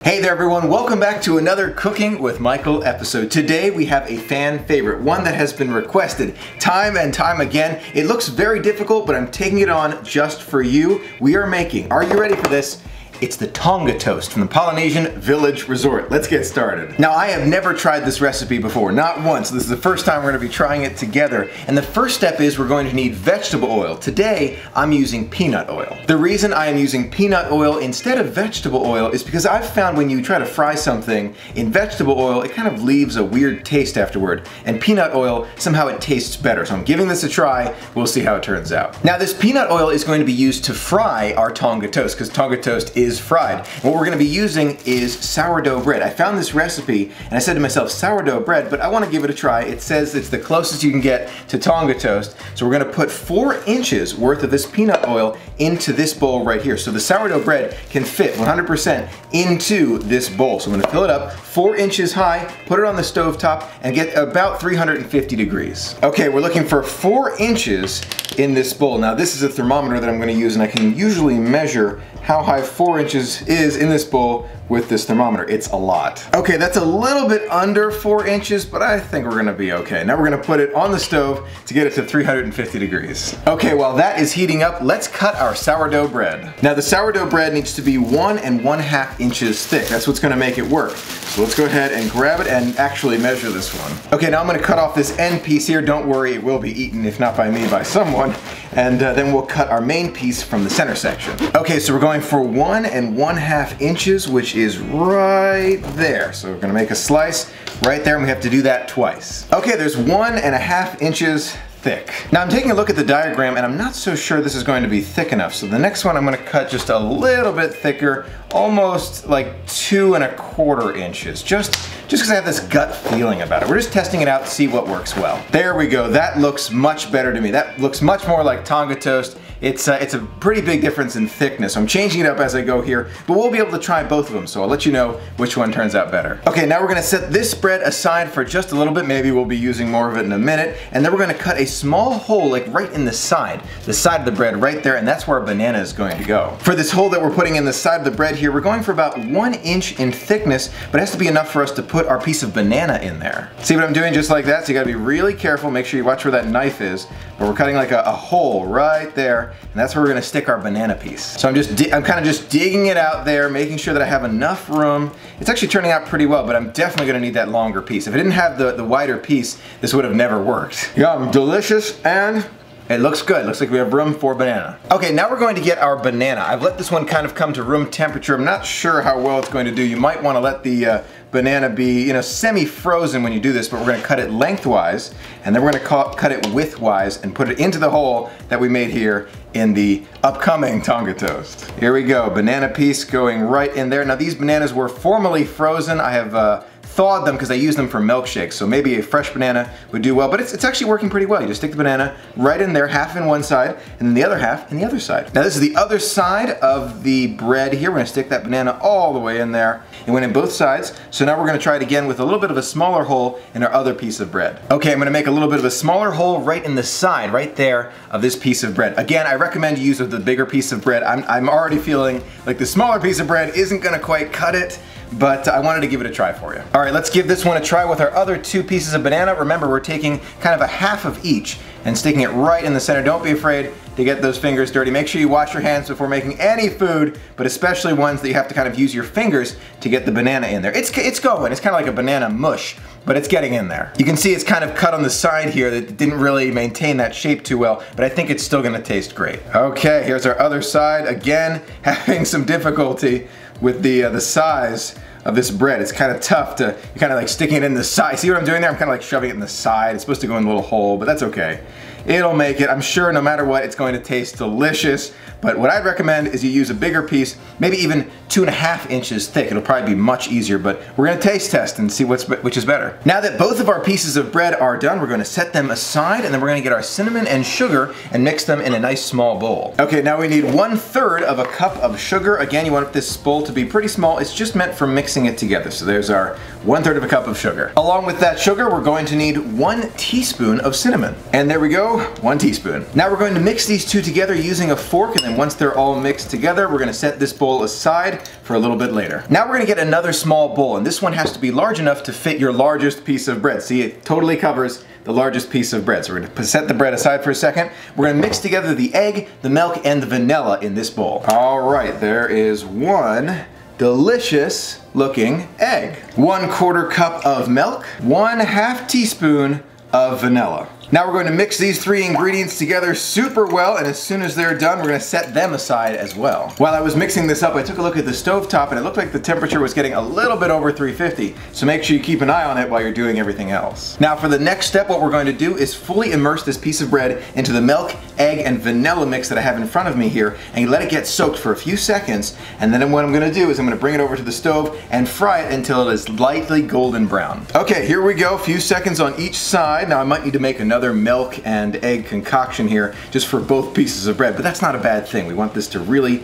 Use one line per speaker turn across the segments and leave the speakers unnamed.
Hey there everyone, welcome back to another Cooking with Michael episode. Today we have a fan favorite, one that has been requested time and time again. It looks very difficult, but I'm taking it on just for you. We are making, are you ready for this? It's the Tonga toast from the Polynesian Village Resort. Let's get started. Now I have never tried this recipe before, not once. This is the first time we're gonna be trying it together. And the first step is we're going to need vegetable oil. Today, I'm using peanut oil. The reason I am using peanut oil instead of vegetable oil is because I've found when you try to fry something in vegetable oil, it kind of leaves a weird taste afterward. And peanut oil, somehow it tastes better. So I'm giving this a try. We'll see how it turns out. Now this peanut oil is going to be used to fry our Tonga toast, because Tonga toast is fried. And what we're going to be using is sourdough bread. I found this recipe and I said to myself, sourdough bread, but I want to give it a try. It says it's the closest you can get to Tonga toast. So we're going to put 4 inches worth of this peanut oil into this bowl right here. So the sourdough bread can fit 100% into this bowl. So I'm going to fill it up 4 inches high, put it on the stove top, and get about 350 degrees. Okay, we're looking for 4 inches in this bowl. Now this is a thermometer that I'm going to use, and I can usually measure how high 4 inches is in this bowl with this thermometer. It's a lot. Okay, that's a little bit under 4 inches, but I think we're gonna be okay. Now we're gonna put it on the stove to get it to 350 degrees. Okay, while that is heating up, let's cut our sourdough bread. Now the sourdough bread needs to be 1 1/2 inches thick. That's what's gonna make it work. So let's go ahead and grab it and actually measure this one. Okay, now I'm gonna cut off this end piece here. Don't worry, it will be eaten, if not by me, by someone. And then we'll cut our main piece from the center section. Okay, so we're going for 1 1/2 inches, which is right there. So we're gonna make a slice right there, and we have to do that twice. Okay, there's 1 1/2 inches thick. Now I'm taking a look at the diagram and I'm not so sure this is going to be thick enough. So the next one I'm gonna cut just a little bit thicker, almost like 2 1/4 inches. Just because I have this gut feeling about it. We're just testing it out to see what works well. There we go, that looks much better to me. That looks much more like Tonga toast. It's a pretty big difference in thickness. I'm changing it up as I go here, but we'll be able to try both of them, so I'll let you know which one turns out better. Okay, now we're gonna set this bread aside for just a little bit. Maybe we'll be using more of it in a minute. And then we're gonna cut a small hole, like right in the side of the bread right there, and that's where our banana is going to go. For this hole that we're putting in the side of the bread here, we're going for about 1 inch in thickness, but it has to be enough for us to put our piece of banana in there. See what I'm doing? Just like that, so you gotta be really careful. Make sure you watch where that knife is, but we're cutting like a hole right there, and that's where we're gonna stick our banana piece. So I'm kind of just digging it out there, making sure that I have enough room. It's actually turning out pretty well, but I'm definitely gonna need that longer piece. If I didn't have the wider piece, this would have never worked. Yum, delicious, and it looks good. Looks like we have room for banana. Okay, now we're going to get our banana. I've let this one kind of come to room temperature. I'm not sure how well it's going to do. You might want to let the banana be, semi-frozen when you do this, but we're going to cut it lengthwise, and then we're going to cut it widthwise and put it into the hole that we made here in the upcoming Tonga toast. Here we go, banana piece going right in there. Now these bananas were formerly frozen. I have thawed them because I use them for milkshakes, so maybe a fresh banana would do well, but it's actually working pretty well. You just stick the banana right in there, half in one side, and then the other half in the other side. Now this is the other side of the bread here. We're gonna stick that banana all the way in there. It went in both sides, so now we're gonna try it again with a little bit of a smaller hole in our other piece of bread. Okay, I'm gonna make a little bit of a smaller hole right in the side, right there, of this piece of bread. Again, I recommend you use the bigger piece of bread. I'm already feeling like the smaller piece of bread isn't gonna quite cut it, but I wanted to give it a try for you. All right, let's give this one a try with our other 2 pieces of banana. Remember, we're taking kind of a half of each and sticking it right in the center. Don't be afraid to get those fingers dirty. Make sure you wash your hands before making any food, but especially ones that you have to kind of use your fingers to get the banana in there. It's going, it's kind of like a banana mush, but it's getting in there. You can see it's kind of cut on the side here that didn't really maintain that shape too well, but I think it's still gonna taste great. Okay, here's our other side. Again, having some difficulty with the size of this bread. It's kind of tough to, you're kind of like sticking it in the side. See what I'm doing there? I'm kind of like shoving it in the side. It's supposed to go in a little hole, but that's okay. It'll make it. I'm sure no matter what, it's going to taste delicious. But what I'd recommend is you use a bigger piece, maybe even 2 1/2 inches thick. It'll probably be much easier, but we're gonna taste test and see which is better. Now that both of our pieces of bread are done, we're gonna set them aside, and then we're gonna get our cinnamon and sugar and mix them in a nice small bowl. Okay, now we need 1/3 of a cup of sugar. Again, you want this bowl to be pretty small. It's just meant for mixing it together. So there's our 1/3 of a cup of sugar. Along with that sugar, we're going to need 1 teaspoon of cinnamon. And there we go, 1 teaspoon. Now we're going to mix these two together using a fork, and then and once they're all mixed together, we're gonna set this bowl aside for a little bit later. Now we're gonna get another small bowl, and this one has to be large enough to fit your largest piece of bread. See, it totally covers the largest piece of bread. So we're gonna set the bread aside for a second. We're gonna mix together the egg, the milk, and the vanilla in this bowl. All right, there is one delicious looking egg. 1/4 cup of milk, 1/2 teaspoon of vanilla. Now we're going to mix these three ingredients together super well, and as soon as they're done, we're going to set them aside as well. While I was mixing this up, I took a look at the stovetop, and it looked like the temperature was getting a little bit over 350, so make sure you keep an eye on it while you're doing everything else. Now for the next step, what we're going to do is fully immerse this piece of bread into the milk, egg, and vanilla mix that I have in front of me here, and let it get soaked for a few seconds, and then what I'm going to do is I'm going to bring it over to the stove and fry it until it is lightly golden brown. Okay, here we go, a few seconds on each side. Now I might need to make another milk and egg concoction here just for both pieces of bread, but that's not a bad thing. We want this to really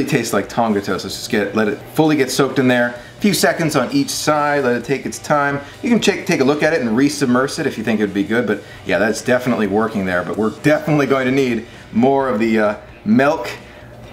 taste like Tonga toast. Let's just let it fully get soaked in there. A few seconds on each side, let it take its time. You can take a look at it and re-submerge it if you think it would be good, but yeah, that's definitely working there. But we're definitely going to need more of the milk,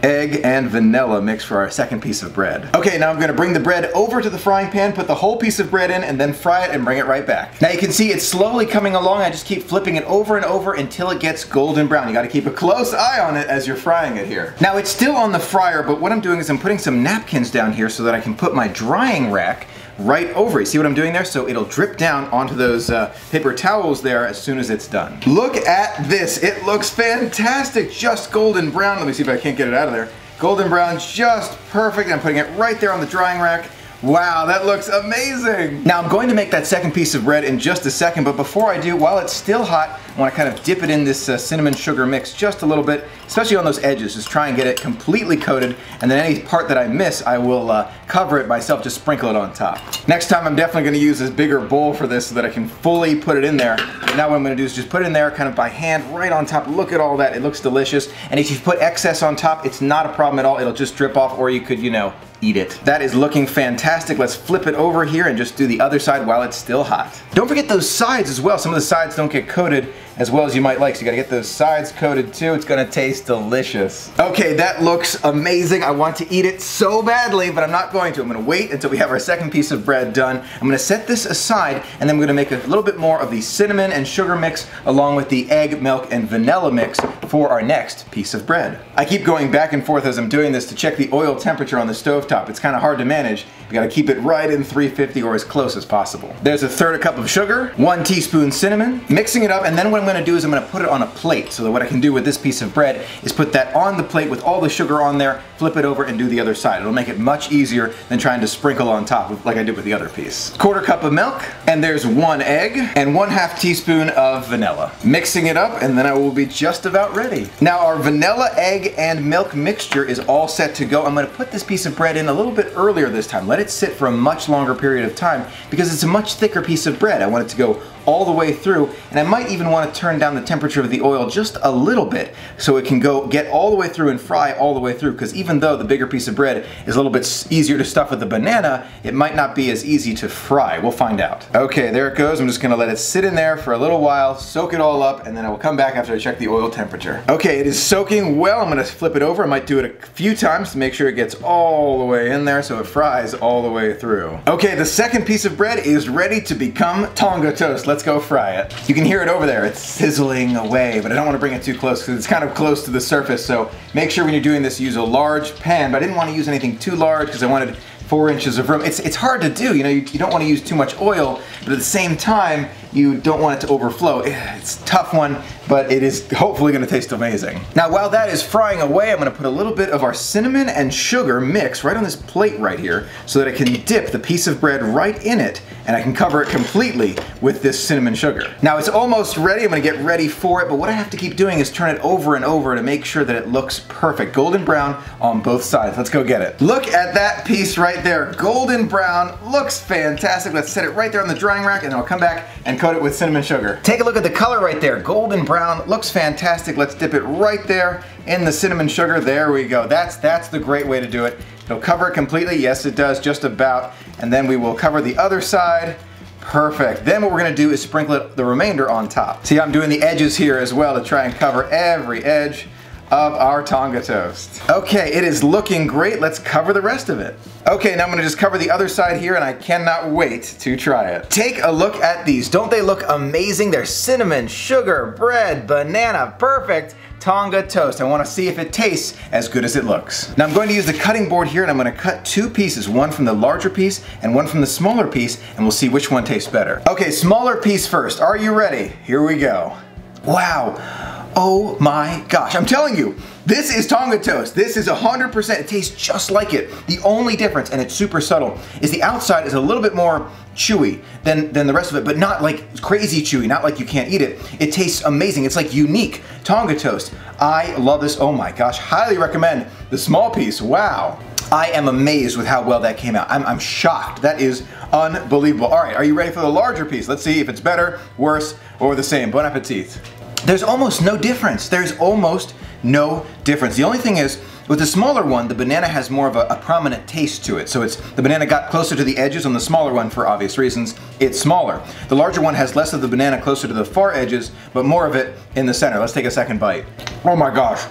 egg, and vanilla mix for our second piece of bread. Okay, now I'm going to bring the bread over to the frying pan, put the whole piece of bread in, and then fry it and bring it right back. Now you can see it's slowly coming along. I just keep flipping it over and over until it gets golden brown. You got to keep a close eye on it as you're frying it here. Now it's still on the fryer, but what I'm doing is I'm putting some napkins down here so that I can put my drying rack right over it. See what I'm doing there? So it'll drip down onto those paper towels there as soon as it's done. Look at this. It looks fantastic. Just golden brown. Let me see if I can't get it out of there. Golden brown, just perfect. I'm putting it right there on the drying rack. Wow, that looks amazing! Now I'm going to make that second piece of bread in just a second, but before I do, while it's still hot, I want to kind of dip it in this cinnamon sugar mix just a little bit, especially on those edges. Just try and get it completely coated, and then any part that I miss, I will cover it myself, just sprinkle it on top. Next time I'm definitely going to use this bigger bowl for this so that I can fully put it in there. But now what I'm going to do is just put it in there kind of by hand, right on top. Look at all that, it looks delicious. And if you put excess on top, it's not a problem at all. It'll just drip off, or you could, you know, eat it. That is looking fantastic. Let's flip it over here and just do the other side while it's still hot. Don't forget those sides as well. Some of the sides don't get coated as well as you might like, so you gotta get those sides coated too. It's gonna taste delicious. Okay, that looks amazing. I want to eat it so badly, but I'm not going to. I'm gonna wait until we have our second piece of bread done. I'm gonna set this aside, and then I'm gonna make a little bit more of the cinnamon and sugar mix along with the egg, milk, and vanilla mix for our next piece of bread. I keep going back and forth as I'm doing this to check the oil temperature on the stovetop. It's kind of hard to manage. You gotta keep it right in 350 or as close as possible. There's 1/3 cup of sugar, 1 teaspoon cinnamon, mixing it up, and then what I'm gonna do is I'm gonna put it on a plate, so that what I can do with this piece of bread is put that on the plate with all the sugar on there, flip it over, and do the other side. It'll make it much easier than trying to sprinkle on top like I did with the other piece. 1/4 cup of milk, and there's 1 egg, and 1/2 teaspoon of vanilla. Mixing it up, and then I will be just about ready. Now our vanilla, egg, and milk mixture is all set to go. I'm gonna put this piece of bread in a little bit earlier this time. Let it sit for a much longer period of time because it's a much thicker piece of bread. I want it to go all the way through, and I might even want to turn down the temperature of the oil just a little bit so it can get all the way through and fry all the way through, because even though the bigger piece of bread is a little bit easier to stuff with the banana, it might not be as easy to fry. We'll find out. Okay, there it goes. I'm just going to let it sit in there for a little while, soak it all up, and then I will come back after I check the oil temperature. Okay, it is soaking well. I'm going to flip it over. I might do it a few times to make sure it gets all the way in there so it fries all the way through. Okay, the second piece of bread is ready to become Tonga toast. Let's go fry it. You can hear it over there. It's sizzling away, but I don't want to bring it too close because it's kind of close to the surface, so make sure when you're doing this use a large pan, but I didn't want to use anything too large because I wanted 4 inches of room. It's hard to do, you know, you don't want to use too much oil, but at the same time, you don't want it to overflow. It's a tough one, but it is hopefully going to taste amazing. Now while that is frying away, I'm going to put a little bit of our cinnamon and sugar mix right on this plate right here so that I can dip the piece of bread right in it, and I can cover it completely with this cinnamon sugar. Now it's almost ready. I'm going to get ready for it, but what I have to keep doing is turn it over and over to make sure that it looks perfect. Golden brown on both sides. Let's go get it. Look at that piece right there. Golden brown. Looks fantastic. Let's set it right there on the drying rack, and then I'll come back and coat it with cinnamon sugar. Take a look at the color right there. Golden brown. Looks fantastic. Let's dip it right there in the cinnamon sugar. There we go. That's the great way to do it. It'll cover it completely. Yes, it does, just about. And then we will cover the other side. Perfect. Then what we're going to do is sprinkle the remainder on top. See, I'm doing the edges here as well to try and cover every edge of our Tonga toast. Okay, it is looking great. Let's cover the rest of it. Okay, now I'm gonna just cover the other side here, and I cannot wait to try it. Take a look at these. Don't they look amazing? They're cinnamon, sugar, bread, banana, perfect Tonga toast. I wanna see if it tastes as good as it looks. Now I'm going to use the cutting board here, and I'm gonna cut two pieces, one from the larger piece and one from the smaller piece, and we'll see which one tastes better. Okay, smaller piece first. Are you ready? Here we go. Wow. Oh my gosh, I'm telling you, this is Tonga toast. This is 100%, it tastes just like it. The only difference, and it's super subtle, is the outside is a little bit more chewy than the rest of it, but not like crazy chewy, not like you can't eat it. It tastes amazing. It's like unique Tonga toast. I love this. Oh my gosh, highly recommend the small piece. Wow. I am amazed with how well that came out. I'm shocked. That is unbelievable. All right, are you ready for the larger piece? Let's see if it's better, worse, or the same. Bon appetit. There's almost no difference. There's almost no difference. The only thing is, with the smaller one, the banana has more of a prominent taste to it. So the banana got closer to the edges on the smaller one for obvious reasons. It's smaller. The larger one has less of the banana closer to the far edges, but more of it in the center. Let's take a second bite. Oh my gosh.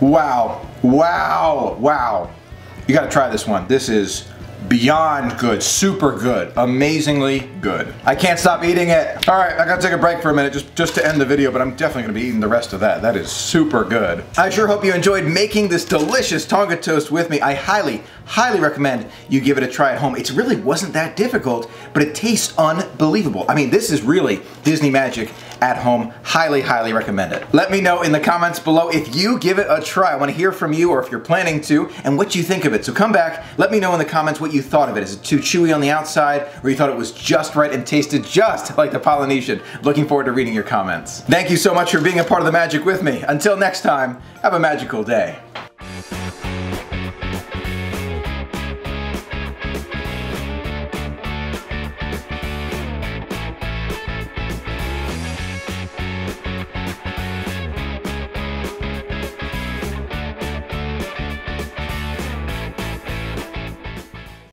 Wow. Wow. Wow. You gotta try this one. This is beyond good, super good, amazingly good. I can't stop eating it. All right, I gotta take a break for a minute just to end the video, but I'm definitely gonna be eating the rest of that. That is super good. I sure hope you enjoyed making this delicious Tonga toast with me. I highly recommend you give it a try at home. It really wasn't that difficult, but it tastes unbelievable. I mean, this is really Disney magic at home. Highly recommend it. Let me know in the comments below if you give it a try. I want to hear from you, or if you're planning to, and what you think of it. So come back, let me know in the comments what you thought of it. Is it too chewy on the outside, or you thought it was just right and tasted just like the Polynesian? Looking forward to reading your comments. Thank you so much for being a part of the magic with me. Until next time, have a magical day.